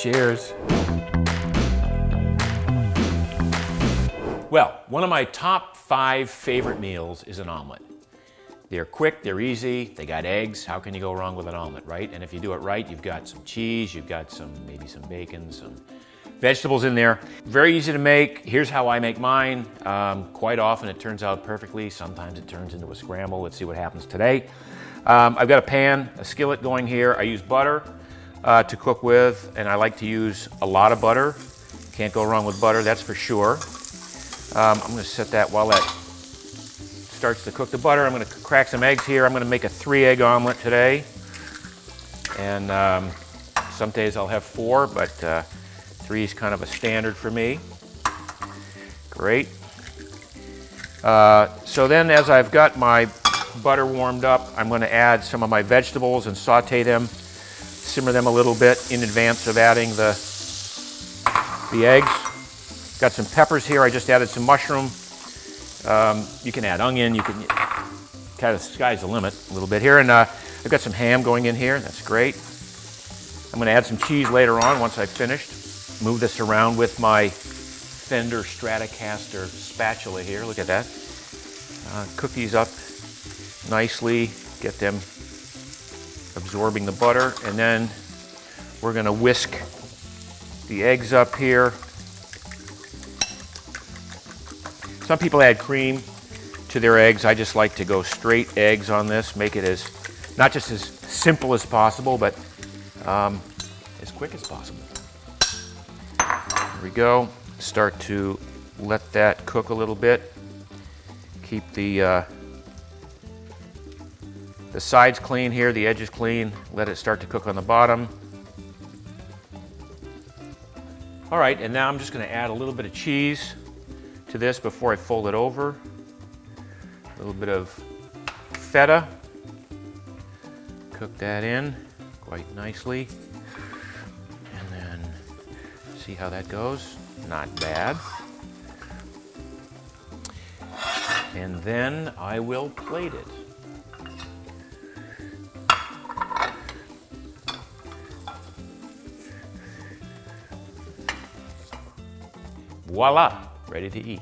Cheers. Well, one of my top 5 favorite meals is an omelet. They're quick, they're easy, they got eggs. How can you go wrong with an omelet, right? And if you do it right, you've got some cheese, you've got maybe some bacon, some vegetables in there. Very easy to make. Here's how I make mine. Quite often it turns out perfectly. Sometimes it turns into a scramble. Let's see what happens today. I've got a pan, a skillet going here. I use butter to cook with, and I like to use a lot of butter. Can't go wrong with butter, that's for sure. I'm gonna set that while that starts to cook the butter. I'm gonna crack some eggs here. I'm gonna make a 3-egg omelet today. And some days I'll have 4, but 3 is kind of a standard for me. Great. So then as I've got my butter warmed up, I'm gonna add some of my vegetables and saute them, simmer them a little bit in advance of adding the eggs. Got some peppers here. I just added some mushroom. You can add onion. You can kind of sky's the limit a little bit here. And I've got some ham going in here. That's great. I'm going to add some cheese later on once I've finished. Move this around with my Fender Stratocaster spatula here. Look at that. Cook these up nicely. Get them absorbing the butter. And then we're going to whisk the eggs up here. Some people add cream to their eggs. I just like to go straight eggs on this, make it not just as simple as possible, but as quick as possible. There we go. Start to let that cook a little bit. Keep the sides clean here, the edges clean. Let it start to cook on the bottom. All right, and now I'm just going to add a little bit of cheese to this before I fold it over. A little bit of feta. Cook that in quite nicely. And then see how that goes. Not bad. And then I will plate it. Voila! Ready to eat.